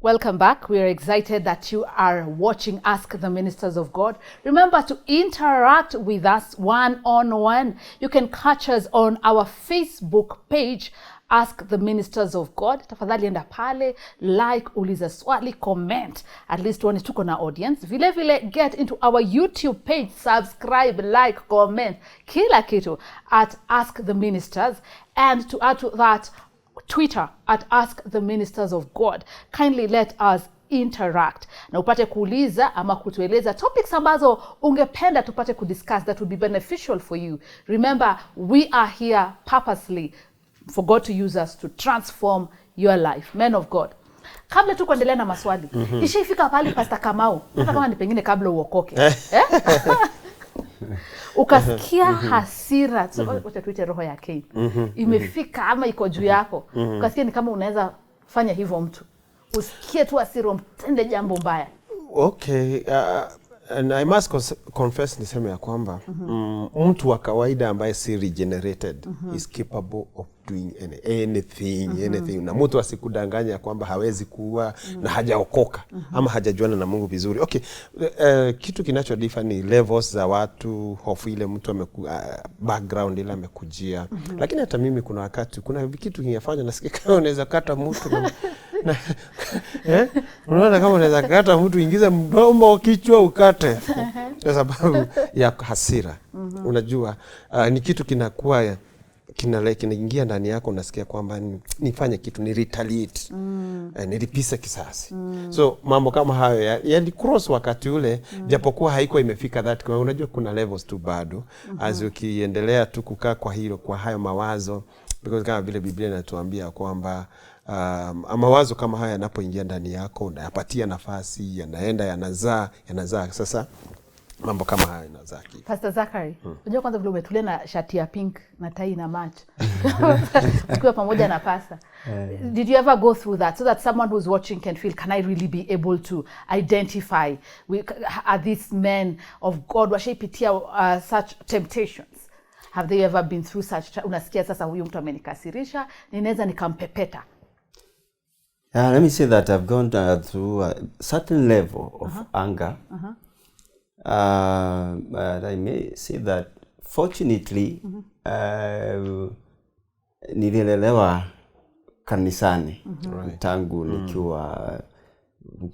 Welcome back. We are excited that you are watching Ask the Ministers of God. Remember to interact with us one-on-one. You can catch us on our Facebook page, Ask the Ministers of God. Tafadhali enda pale, like, uliza swali, comment. At least one is tuko na audience. Vile get into our YouTube page, subscribe, like, comment. Kila kitu at Ask the Ministers. And to add to that, Twitter at Ask the Ministers of God. Kindly let us interact. Na upate kuuliza ama kutueleza topics ambazo ungependa tupate kudiscuss that would be beneficial for you. Remember, we are here purposely for God to use us to transform your life. Men of God. Kabla tu kuendelea na maswali. Ishafika pale Pastor Kamau. Hata kama ni pengine kabla uokoke. Ukasikia hasira, wacha tuite roho ya Cain. Imefika ama iko juu yako. Ukasikia ni kama unaweza fanya hivyo mtu. Usikie tu hasira umtende jambo mbaya. Okay, and I must confess niseme ya kwamba mtu wa kawaida ambaye si regenerated is capable of doing anything. Na mtu asikudanganya kwamba hawezi kuwa na hajaokoka ama hajajuana na Mungu vizuri. Okay, kitu kinacho differ ni levels za watu, hofu ile mtu background ile amekujia. Lakini hata mimi kuna wakati kuna kitu kinafanya nasikia kama unaweza kata mtu unaona kama unaweza kata mtu, ingiza mdomo kichwa ukate kwa sababu ya hasira. Unajua ni kitu kinakuwa kinaingia ndani yako, unasikia kwamba nifanye kitu, ni retaliate, nilipisa kisasi. So mambo kama hayo yali cross wakati ule, japokuwa haiko imefika that. Kwa unajua kuna levels tu bado as ukiendelea tu kukaa kwa hilo, kwa hayo mawazo, because kama vile Biblia inatuambia kwamba mawazo kama haya yanapoingia ndani yako, unayapatia nafasi, yanaenda yanazaa. Sasa mambo kama haya yanazaa. Pastor Zachary, unajua kwanza vile umetulia na shati ya pink na tai na match. Ukiwa pamoja na pastor. Did you ever go through that so that someone who's watching can feel, can I really be able to identify are these men of God washaipitia such temptations? Have they ever been through such? Unasikia sasa huyu mtu amenikasirisha, ninaweza nikampepeta. Let me say that I've gone through a certain level of anger. But I may say that fortunately, nililelewa kanisani. Tangu nikiwa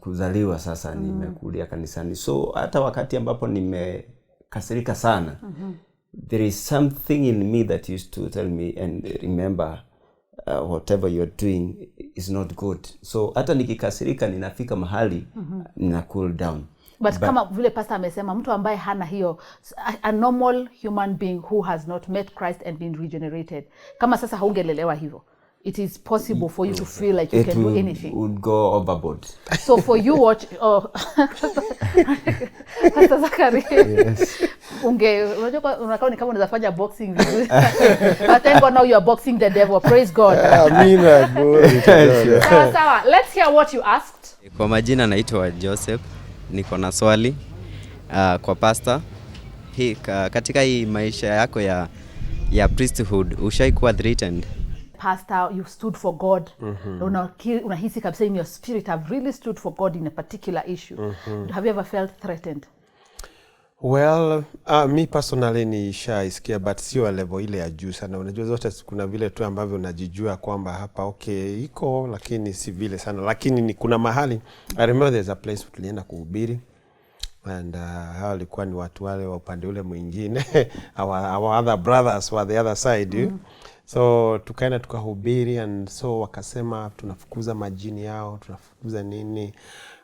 kuzaliwa sasa nimekulia kanisani. So hata wakati ambapo nimekasirika sana, there is something in me that used to tell me and remember, whatever you're doing is not good. So hata nikikasirika ninafika mahali nina cool down. But kama vile pastor amesema, mtu ambaye hana hiyo, a normal human being who has not met Christ and been regenerated, kama sasa haungelelewa hivyo, it is possible for you to feel like you can do anything. It would go overboard. So for you watch, Pastor Zachary, yes. Unajua unakaa ni kama unaweza fanya boxing vizuri. But thank God now you are boxing the devil. Praise God. Amina, glory to God. Sawa, let's hear what you asked. Kwa majina naitwa Joseph. Niko na swali kwa pastor. Katika hii maisha yako ya priesthood, ushaikuwa threatened? Pastor, you stood for God. Unahisi kabisa in your spirit, I've really stood for God in a particular issue. Have you ever felt threatened? Well, me personally nishaisikia, but sio level ile ya juu sana. Unajua zote kuna vile tu ambavyo unajijua kwamba hapa okay iko, lakini si vile sana. Lakini ni kuna mahali, I remember there's a place tulienda kuhubiri, and hao walikuwa ni watu wale wa upande ule mwingine. our other brothers were the other side. So tukaenda tukahubiri, and so wakasema tunafukuza majini yao, tunafukuza nini.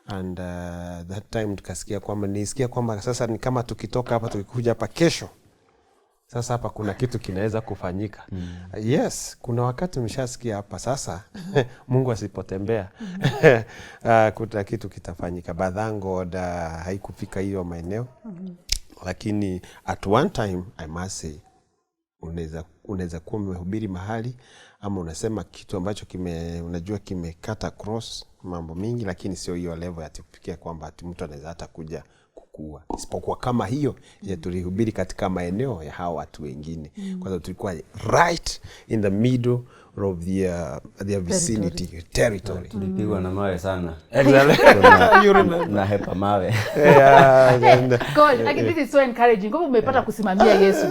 And that time tukasikia kwamba nisikia kwamba sasa ni kama tukitoka hapa tukikuja hapa kesho, sasa hapa kuna kitu kinaweza kufanyika. Yes, kuna wakati mshasikia hapa sasa Mungu asipotembea kuna kitu kitafanyika. Badhango haikufika hiyo maeneo. Lakini at one time I must say, unaweza kuwa umehubiri mahali ama unasema kitu ambacho unajua kimekata cross mambo mingi, lakini sio hiyo level ya kufikia kwamba mtu anaweza hata kuja kuwa. Isipokuwa kama hiyo ya tulihubiri katika maeneo ya hawa watu wengine. Kwa sababu tulikuwa right in the middle of their vicinity, territory. Tulipigwa na mawe sana. Exactly. Na hepa mawe. God, this is so encouraging. Kwa umepata kusimamia Yesu.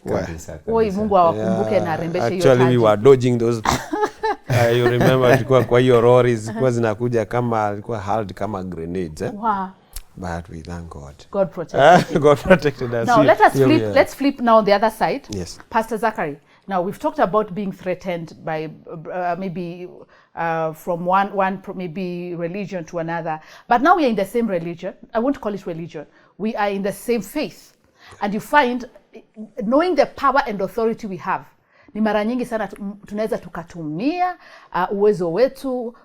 Kabisa. Oi, Mungu awakumbuke na arembeshe hiyo taji. Actually we were dodging those you remember tulikuwa kwa hiyo lorries zilikuwa zinakuja kama alikuwa held kama grenades. Wow. But we thank God. God protected. God protected us. Now let's flip now on the other side. Yes. Pastor Zachary. Now we've talked about being threatened by maybe from one maybe religion to another. But now we are in the same religion. I won't call it religion. We are in the same faith. And you find, knowing the power and authority we have, ni mara nyingi sana tunaweza tukatumia uwezo wetu,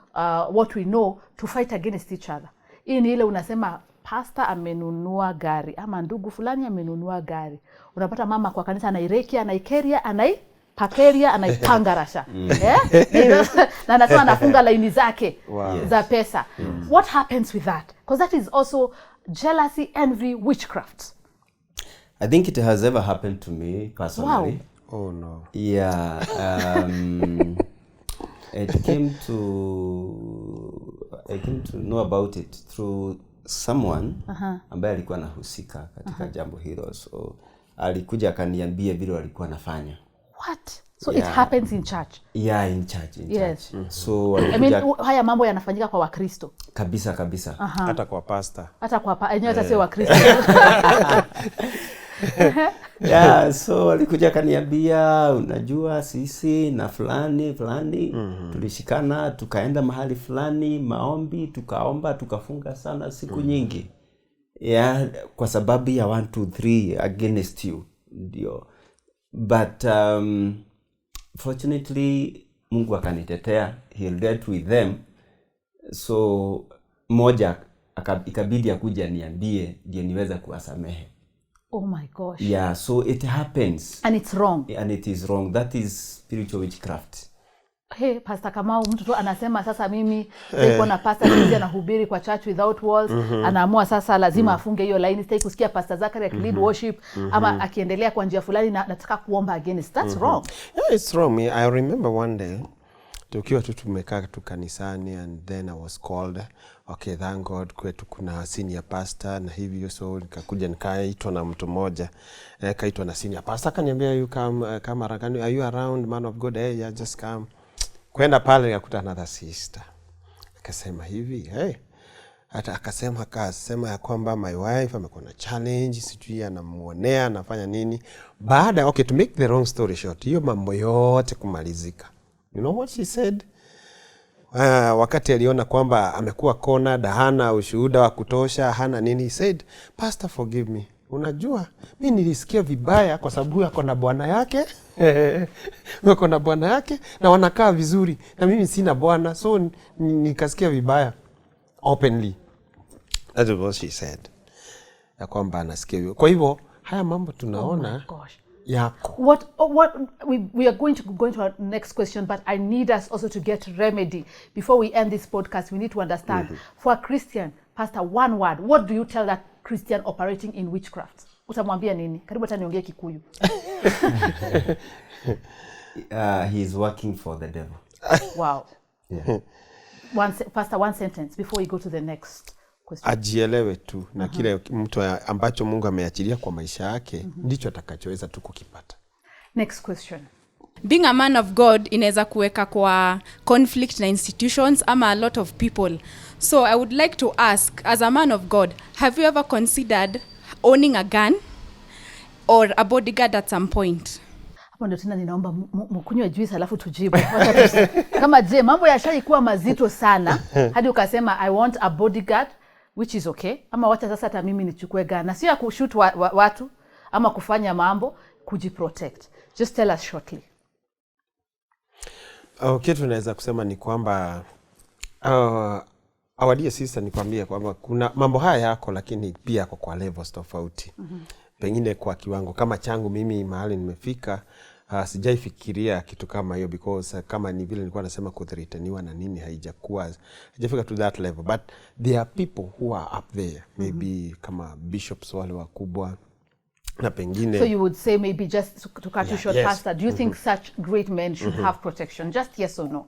what we know, to fight against each other. Hii ni ile unasema pastor amenunua gari ama ndugu fulani amenunua gari. Unapata mama kwa kanisa anairekia, anaikeria, anaipakeria, anaipangarasha. Na anasema anafunga laini zake za pesa. What happens with that? Because that is also jealousy, envy, witchcraft. I think it has ever happened to me personally. Wow. Oh no. Yeah. I came to know about it through someone ambaye alikuwa anahusika katika jambo hilo. So alikuja akaniambia vile walikuwa nafanya. What? So it happens in church? Yeah, in church. Yes. So I mean, haya mambo yanafanyika kwa Wakristo. Kabisa. Hata kwa pastor. Hata kwa enyewe hata sio Wakristo. Yeah, so alikuja kaniambia, unajua sisi na fulani tulishikana, tukaenda mahali fulani maombi, tukaomba, tukafunga sana siku nyingi. Yeah, kwa sababu ya 1 2 3 against you. Ndio. But fortunately Mungu akanitetea, he dealt with them. So moja ikabidi akuja niambie ndio niweza kuwasamehe. Oh my gosh. Yeah, so it happens. And it's wrong. And it is wrong. That is spiritual witchcraft. Hey, Pastor Kamau, mtu tu anasema sasa mimi niko na pastor mmoja anahubiri kwa Church Without Walls, anaamua sasa lazima afunge hiyo line, sitaki kusikia Pastor Zachary lead worship ama akiendelea kwa njia fulani na nataka kuomba against. That's wrong. Yeah, it's wrong. I remember one day tukiwa tu tumekaa tu kanisani and then I was called. Okay, thank God kwetu kuna senior pastor na hivyo, so nikakuja nikaitwa na mtu mmoja. Kaitwa na senior pastor akaniambia, you come around, are you around, man of God? Hey, yeah, just come. Kwenda pale nikakuta another sister. Akasema hivi, hey. Hata akasema ya kwamba my wife amekuwa na challenge, sijui anamuonea, anafanya nini. Baada, okay, to make the long story short, hiyo mambo yote kumalizika. You know what she said? Wakati aliona kwamba amekuwa cornered, hana ushuhuda wa kutosha, hana nini, he said, Pastor, forgive me. Unajua, mimi nilisikia vibaya kwa sababu yako na bwana yake. Wako na bwana yake na wanakaa vizuri na mimi sina bwana, so nikasikia vibaya openly. That's what she said. Ya kwamba anasikia hivyo. Kwa hivyo haya mambo tunaona yako. What we are going to our next question, but I need us also to get remedy before we end this podcast. We need to understand for a Christian, Pastor, one word, what do you tell that Christian operating in witchcraft? Utamwambia nini? Karibu hata niongee Kikuyu. He is working for the devil. Wow. Yeah. Pastor, one sentence before we go to the next question. Ajielewe tu na kile mtu ambacho Mungu ameachilia kwa maisha yake ndicho atakachoweza tu kukipata. Next question. Being a man of God inaweza kuweka kwa conflict na institutions ama a lot of people. So I would like to ask, as a man of God, have you ever considered owning a gun or a bodyguard at some point? Hapo ndio tena ninaomba mkunywe juice alafu tujibu. Kama je, mambo yashaikuwa mazito sana hadi ukasema I want a bodyguard, which is okay, ama wacha sasa hata mimi nichukue gun. Na sio ya kushoot watu ama kufanya mambo, kujiprotect. Just tell us shortly. Okay, tunaweza kusema ni kwamba our dear sister, nikwambie kwamba kuna mambo haya yako, lakini pia yako kwa levels tofauti. Pengine kwa kiwango kama changu mimi mahali nimefika, sijaifikiria kitu kama hiyo because kama ni vile nilikuwa nasema kuthreateniwa na nini haijafika to that level, but there are people who are up there maybe kama bishops wale wakubwa na pengine. So you would say maybe just to cut you short, yes. Pastor, do you think such great men should have protection? Just yes or no?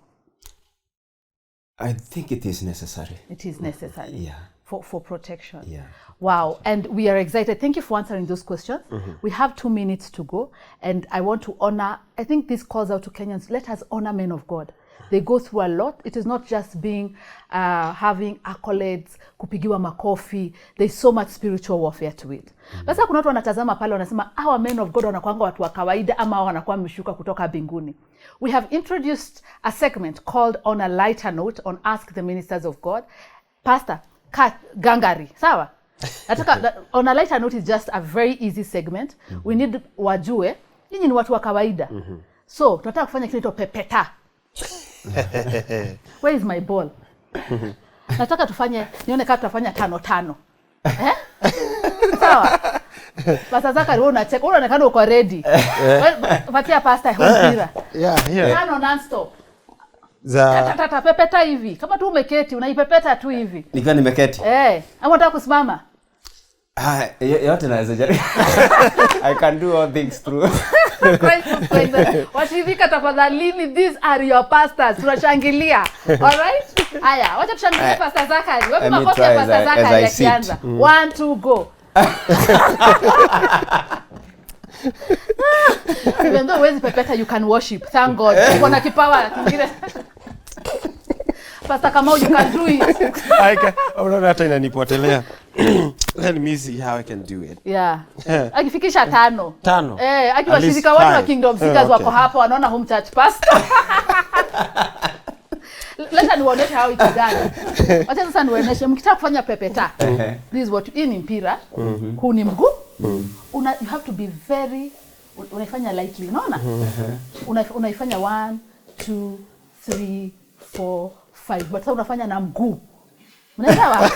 I think it is necessary. It is necessary. Yeah. For protection. Yeah. Wow. And we are excited. Thank you for answering those questions. We have 2 minutes to go. And I want to honor, I think this calls out to Kenyans, let us honor men of God. They go through a lot. It is not just being, having accolades, kupigiwa makofi. There's so much spiritual warfare to it. Basa kuna watu wanatazama pale wanasema, hawa men of God wanakuanga watu wa kawaida ama wanakuwa mshuka kutoka binguni. We have introduced a segment called On a Lighter Note on Ask the Ministers of God. Pastor, gangari, sawa? On a lighter note is just a very easy segment. We need wajue, nyinyi ni watu wa kawaida. So, tunataka kufanya kitu pepeta. Where is my ball? Nataka tufanye, nione kama tutafanya 5-5. Sawa? Pastor Zakari, wewe unacheka, wewe unaonekana uko ready. Patia pastor mpira. Yeah, here. 5 non-stop. Za Pepeta hivi. Kama tu umeketi, unaipepeta tu hivi. Nikiwa nimeketi. Ama unataka kusimama? Yote naweza jaribu. I can do all things through. Washirika tafadhalini, these are your pastors. Tunashangilia. All right? Haya, wacha tushangilie Pastor Zakari. Wewe makofi ya Pastor Zakari akianza. 1 2 go. Even though huwezi pepeta, you can worship. Thank God. Uko na kipawa kingine. Pastor Kamau, you can do it. Unaona hata inanipotelea. Let me see how I can do it. Yeah. Akifikisha 5. Akiwashirika At watu wa least Kingdom 5. Seekers wako hapa wanaona home church pastor. Leta niwaoneshe how it's done. Wacha sasa niwaoneshe mkitaka kufanya pepeta. This is what hii ni mpira. Huu ni mguu. You have to be very, unaifanya lightly, unaona? Unaifanya 1 2 3 4 5, but sasa unafanya na mguu. Unaelewa?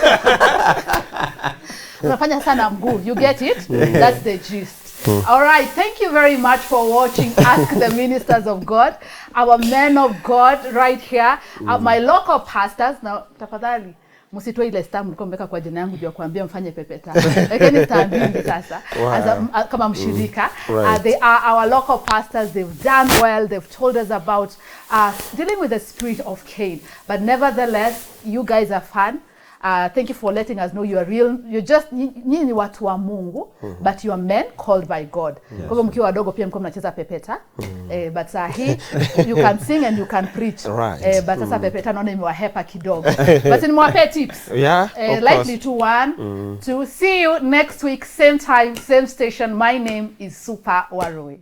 Unafanya sana mguu. You get it? That's the gist. All right, thank you very much for watching Ask the Ministers of God, our men of God right here, my local pastors. Now, tafadhali msitoe ile stamp mlikuwa mmeka kwa jina yangu ndio kuambia mfanye pepeta. Lakini stamp sasa kama mshirika. They are our local pastors. They've done well. They've told us about dealing with the spirit of Cain. But nevertheless, you guys are fun. Thank you for letting us know you are real. You're just nyinyi ni watu wa Mungu, but you are men called by God. Kwa hivyo mkiwa wadogo pia mko mnacheza pepeta. But here you can sing and you can preach. But sasa pepeta naona imewahepa kidogo. But nimewapea tips. Lightly to 1 2. See you next week, same time, same station. My name is Super Warui.